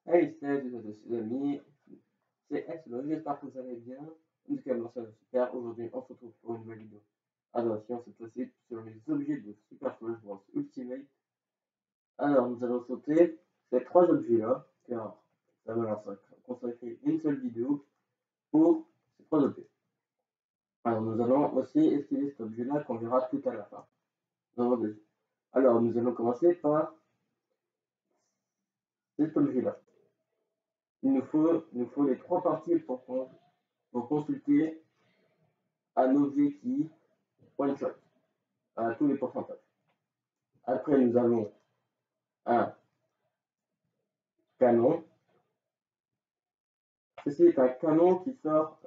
Hey, salut à tous les amis, c'est Axel, j'espère que vous allez bien. En tout cas, moi ça va super. Aujourd'hui, on se retrouve pour une nouvelle vidéo. Attention, cette fois-ci sur les objets de Super Smash Bros Ultimate. Alors, nous allons sauter ces trois objets-là, car ça va leur consacrer une seule vidéo pour ces trois objets. Alors, nous allons aussi esquiver cet objet-là qu'on verra tout à la fin. Alors, nous allons commencer par cet objet-là. Il nous faut les trois parties pour consulter un objet qui one shot à tous les pourcentages. Après, nous avons un canon. Ceci est un canon qui sort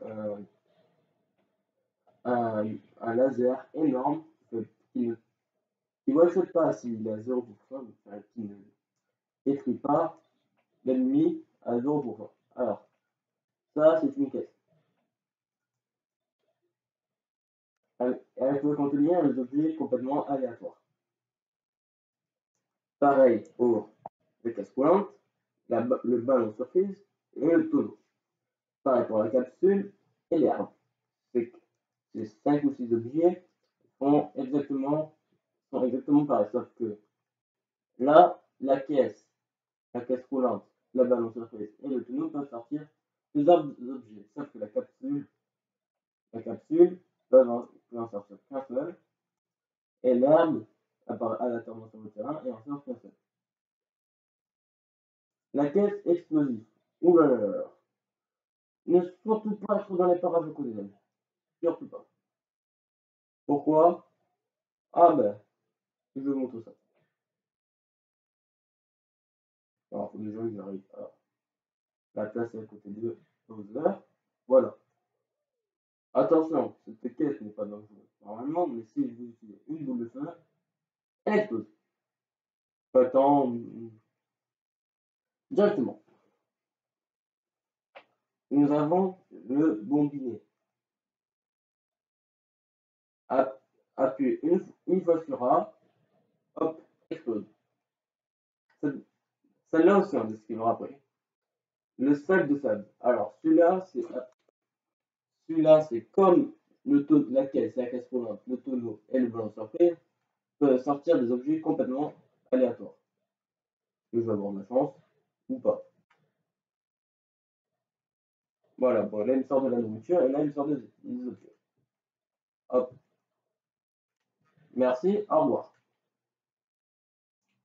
un laser énorme qui ne one shot pas s'il est à 0%, qui ne détruit pas l'ennemi à 0%. Alors, ça, c'est une caisse. Elle peut contenir des objets complètement aléatoires. Pareil pour les caisses roulantes, le ballon surprise et le tonneau. Pareil pour la capsule et l'herbe. Ces 5 ou 6 objets sont exactement pareils, sauf que là, la caisse roulante, la ballon surprise et le tonneau peuvent sortir plusieurs objets, sauf que la capsule peut en sortir qu'un seul, et l'herbe aléatoirement sur le terrain et en sort qu'un seul. La caisse explosive. Ouh là là là là. Ne surtout pas être dans les parages de côté d'elle. Surtout pas. Pourquoi? Ah ben, je vous montre ça. Alors, il faut déjà que j'arrive à la placer à côté de Bowser. Voilà. Attention, cette caisse n'est pas dangereuse normalement, mais si vous utilisez une boule de feu, elle explose. Pas tant directement. Nous avons le bombinet. Appuyez une fois sur A, hop, explose. Celle-là aussi, on esquivera après. Le sac de sable. Alors, celui-là, c'est comme la caisse roulante, le tonneau et le ballon surprise peuvent sortir des objets complètement aléatoires. Je vais avoir de la chance ou pas. Voilà, bon, là il sort de la nourriture et là il sort des objets. Hop. Merci, au revoir.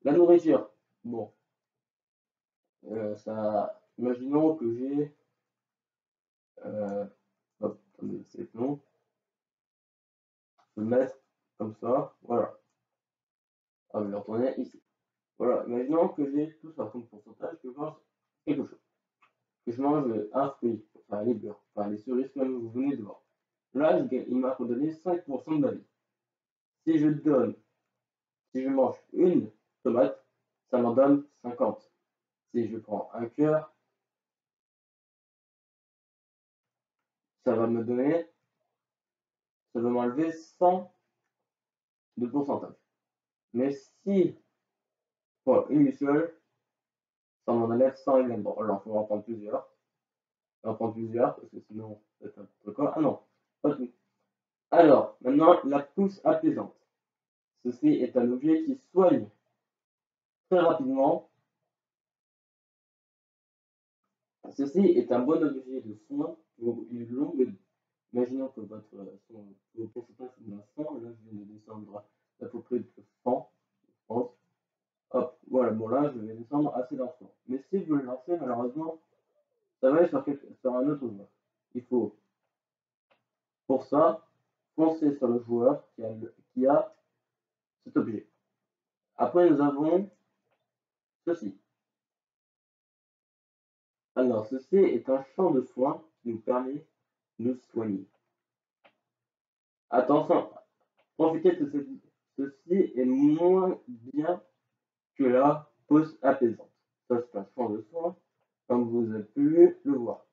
La nourriture. Bon. Imaginons que j'ai. Hop, c'est long. Je vais mettre comme ça. Voilà. Ah, je vais retourner ici. Voilà, imaginons que j'ai tout ça comme pourcentage, que je mange quelque chose. Que je mange un fruit, enfin les beurres, enfin les cerises comme vous venez de voir. Là, il m'a redonné 5% de ma vie. Si je mange une tomate, ça m'en donne 50. Si je prends un cœur, ça va m'enlever 100 de pourcentage. Mais si je prends une seule, ça m'en enlève 100 également. Alors, il faut en prendre plusieurs. Parce que sinon, c'est n'importe quoi. Ah non, pas tout. Alors, maintenant, la pousse apaisante. Ceci est un objet qui soigne très rapidement. Ceci est un bon objet de soin pour une longue. Imaginons que vos pourcentages sont à 100, là je viens de descendre d'à peu près de 100, je pense. Hop, voilà, bon là je vais descendre assez lentement. Mais si je veux le lancer, malheureusement, ça va aller sur un autre joueur. Il faut, pour ça, foncer sur le joueur qui a cet objet. Après, nous avons ceci. Alors, ceci est un champ de soins qui nous permet de nous soigner. Attention, profitez de ceci est moins bien que la pause apaisante. Ça, c'est un champ de soins, comme vous avez pu le voir.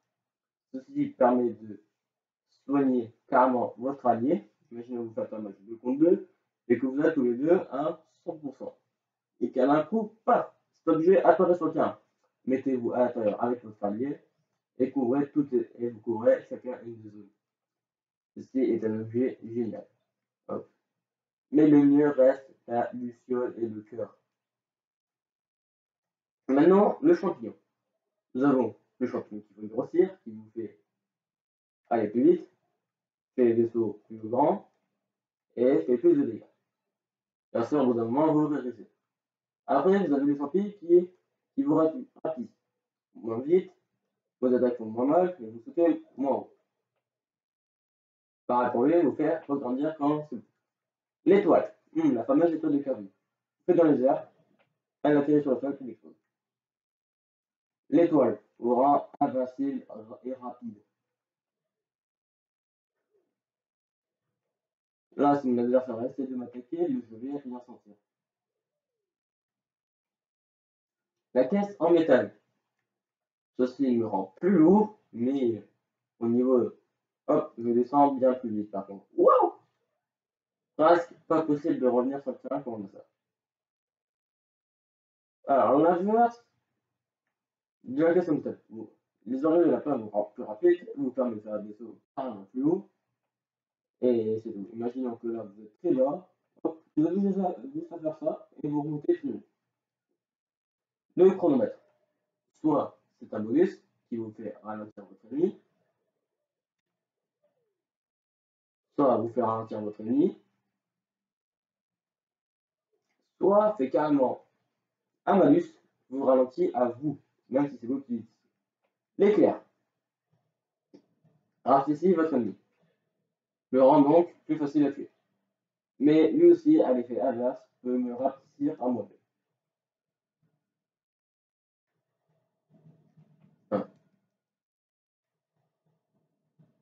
Ceci permet de soigner carrément votre allié. Imaginez que vous faites un match 2 contre 2 et que vous êtes tous les deux à 100%. Et qu'à un coup, paf, cet objet apparaît sur le terrain. mettez-vous à l'intérieur avec votre allié et couvrez et vous couvrez chacun une des zones. Ceci est un objet génial. Hop. Mais le mieux reste la luciole et le cœur. Maintenant, le champignon. Nous avons le champignon qui veut grossir, qui vous fait aller plus vite, fait les vaisseaux plus grands et fait plus de dégâts. Bien sûr, au bout d'un moment, vous régressez. Après, vous avez le champignon qui vous rapide. Moins vite, vos attaques font moins mal, mais vous sautez moins haut. Pareil pour lui, vous faire regrandir quand c'est. L'étoile, la fameuse étoile de Kirby. Fait dans les airs, elle atterrit sur le sol, puis explose. L'étoile vous rend invincible et rapide. Là, si mon adversaire essaie de m'attaquer, je vais rien sentir. La caisse en métal. Ceci me rend plus lourd, mais au niveau. Hop, je descends bien plus vite par contre. Waouh! Presque pas possible de revenir sur le terrain comme ça. Alors, la joueur de la caisse en métal. Les oreilles de lapin vous rendent plus rapide, vous permet de faire des sauts plus haut. Et c'est tout. Imaginons que là, vous êtes très bas. Hop, vous avez juste à faire ça et vous remontez plus haut. Le chronomètre. Soit c'est un bonus qui vous fait ralentir votre ennemi, soit vous fait ralentir votre ennemi, soit fait carrément un malus, vous ralentit à vous, même si c'est vous qui dites. L'éclair ralentit votre ennemi, le rend donc plus facile à tuer. Mais lui aussi, à l'effet inverse, peut me rapetisser à moi.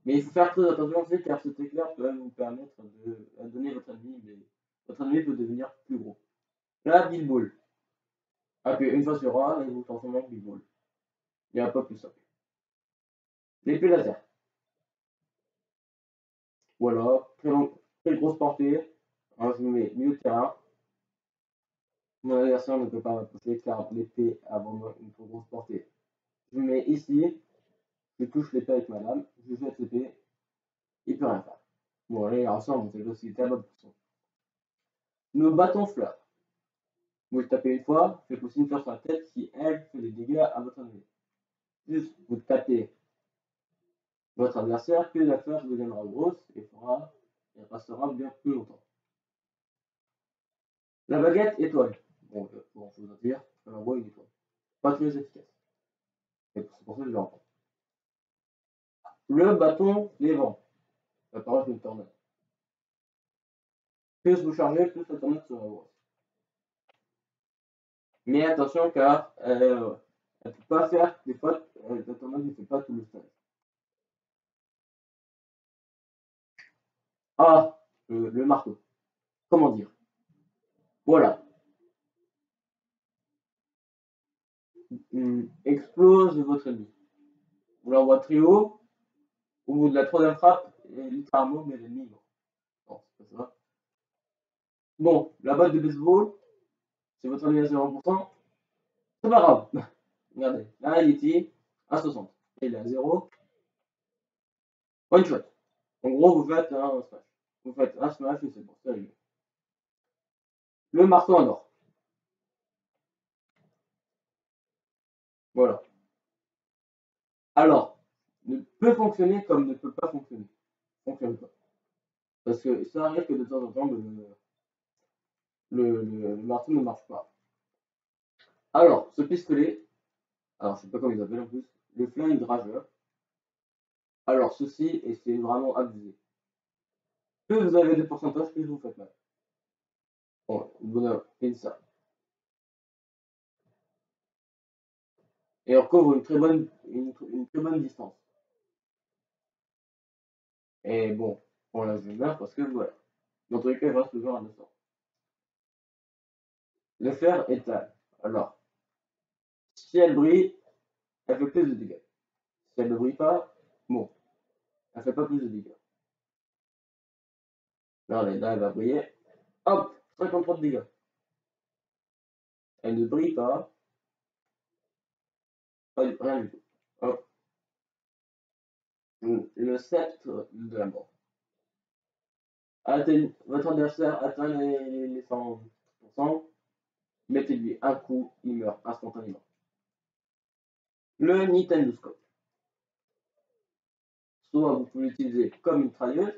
Mais il faut faire très attention aussi car cet éclair peut vous permettre de donner votre ennemi, mais votre ennemi peut devenir plus gros. Là, Bill Ball. Appuyez une fois sur A et vous transformez en Bill Ball. Il n'y a pas plus simple. L'épée laser. Voilà, très grosse portée. Alors, je me mets milieu de terrain. Mon adversaire ne peut pas m'approcher car l'épée a vraiment une trop grosse portée. Je me mets ici, je touche l'épée avec ma lame, je jette l'épée, il ne peut rien faire. Bon, allez, ensemble, on fait aussi à bonne position. Le bâton fleur. Vous le tapez une fois, faites aussi une fleur sur la tête si elle fait des dégâts à votre ennemi. Juste, vous tapez votre adversaire, que la fleur deviendra grosse et passera bien plus longtemps. La baguette étoile. Bon, je vous en dire, elle envoie une étoile. Pas très efficace. C'est pour ça que je l'en prends. Le bâton les vents. Ça paraît une tornade. Plus vous chargez, plus la tornade sera grosse. Mais attention car elle ne peut pas faire des fois, la tornade ne fait pas tout le stage. Ah, le marteau. Comment dire? Voilà. Explose votre ennemi. Vous l'envoie très haut, au bout de la troisième frappe, et littéralement, mais l'ennemi est mort. Non, c'est pas ça. Bon, la batte de baseball, c'est votre ennemi à 0%, c'est pas grave. Regardez, là, il était à 60. Et il est à 0. One shot. En gros, vous faites un smash. Vous faites un smash et c'est bon, c'est réglé. Le marteau en or. Voilà. Alors, ne peut fonctionner comme ne peut pas fonctionner. Fonctionne pas. Parce que ça arrive que de temps en temps, le marteau ne marche pas. Alors, ce pistolet, alors je sais pas comment ils appellent en plus, le flingue rageur. Alors, ceci, et c'est vraiment abusé. Plus vous avez de pourcentage, plus vous faites mal. Bon, bonheur, c'est ça. Et on couvre une très bonne distance. Et bon, on la je meurs parce que voilà. Dans tous les cas, il reste toujours à 200. Le fer étale. Alors, si elle brille, elle fait plus de dégâts. Si elle ne brille pas, bon, elle fait pas plus de dégâts. Là, elle va briller. Hop, 53 de dégâts. Elle ne brille pas. rien du tout. Hop. Le sceptre de la mort. Votre adversaire atteint les 100%, mettez-lui un coup, il meurt instantanément. Le Nintendo Scope. Soit vous pouvez l'utiliser comme une trailleuse,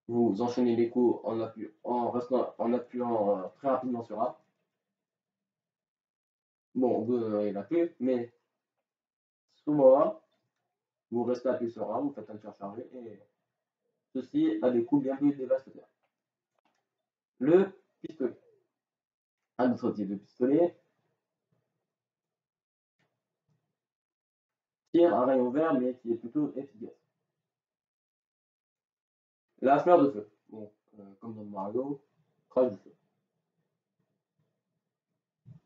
vous enchaînez les coups en appuyant très rapidement sur A. Bon, il n'a plus, mais soit vous restez appuyé sur A, vous faites un tir chargé, et ceci a des coups bien plus dévastateurs. Le pistolet. Un autre type de pistolet. Tire un rayon vert, mais qui est plutôt efficace. La fleur de feu. Bon, comme dans Mario, crash de feu.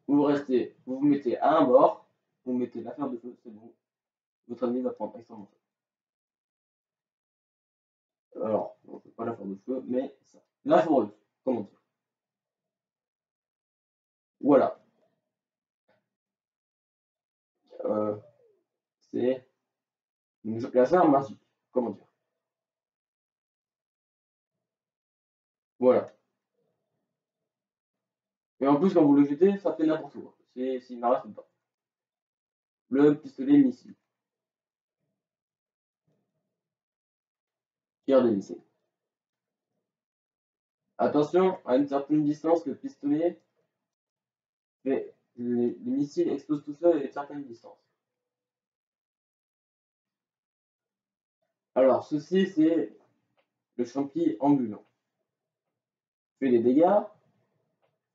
Vous mettez à un bord, vous mettez la fleur de feu, c'est bon. Votre ennemi va prendre extrêmement feu. Alors, non, c'est pas la fleur de feu, mais ça. La fourrure, comment dire. Voilà. C'est la fleur magique, comment dire. Voilà. Et en plus, quand vous le jetez, ça fait n'importe quoi. S'il n'arrête pas. Le pistolet missile. Tire des missiles. Attention, à une certaine distance, le pistolet fait. Les missiles explosent tout seuls à une certaine distance. Alors, ceci, c'est le champi ambulant. Fait des dégâts,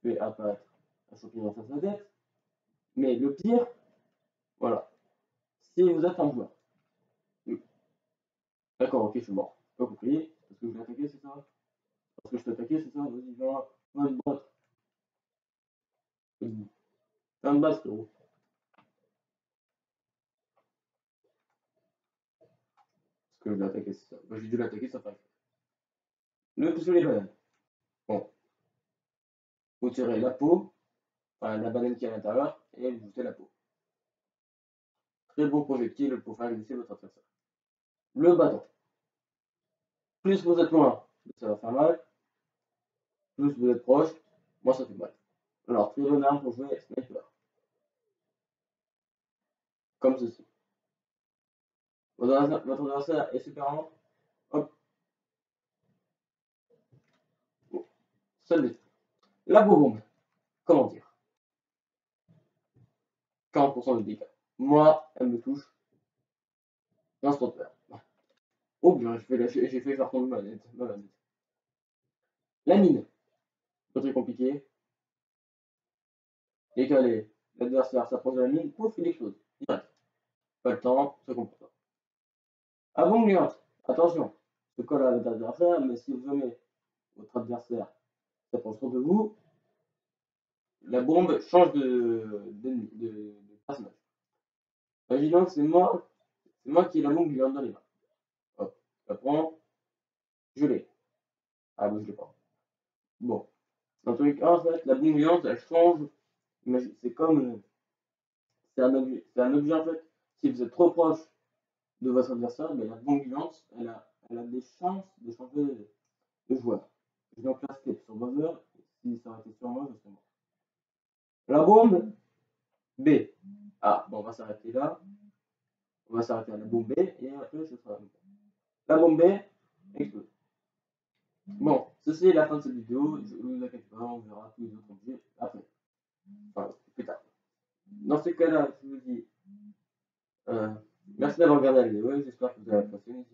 fait apparaître un champignon dans sa tête, mais le pire, voilà, si vous êtes un joueur. D'accord, ok, je suis mort. Pas compris. Parce que je l'ai attaqué, c'est ça? Parce que je t'ai attaqué, c'est ça? Vas-y, viens me battre. Viens me battre, frérot. Parce que je l'ai attaqué, c'est ça. Bah, j'ai dû l'attaquer, ça passe. Le pistolet banane. Bon, vous tirez la peau, enfin la banane qui est à l'intérieur, et vous jetez la peau. Très beau projectile pour faire glisser votre adversaire. Le bâton. Plus vous êtes loin, ça va faire mal. Plus vous êtes proche, moi ça fait mal. Alors, très bonne arme pour jouer sniper. Comme ceci. Votre adversaire est super lent. Hop. Bon. Seul la bombe. Comment dire? 40% de dégâts. Moi, elle me touche. Instant peur. Oh bien, j'ai fait faire tomber ma manette. La mine. Pas très compliqué. Dès que l'adversaire s'approche de la mine, pouf, il explose. Direct. Pas le temps, ça comprend pas. Ah bon, gluante. Attention. Se colle à votre adversaire, mais si vous jamais votre adversaire s'approche trop de vous, la bombe change de personnage. Imaginons que c'est moi qui ai la bombe gluante dans les mains. Hop, je la prends, je l'ai. Ah bon, je l'ai pas. Bon. Dans tous les cas, en fait, la bombe gluante, elle change. C'est comme. C'est un objet, en fait. Si vous êtes trop proche de votre adversaire, mais la bombe gluante, elle a des chances de changer de joueur. Je vais en faire step sur Bowser. Si ça aurait été sur moi, je serais mort. La bombe B. Ah, bon, on va s'arrêter là. On va s'arrêter à la bombe B et après, ce sera la bombe B explose. Bon, ceci est la fin de cette vidéo. Je ne vous inquiétez pas, on verra tous les autres objets après. Enfin, plus tard. Dans ce cas-là, je vous dis merci d'avoir regardé la vidéo. J'espère que vous avez apprécié.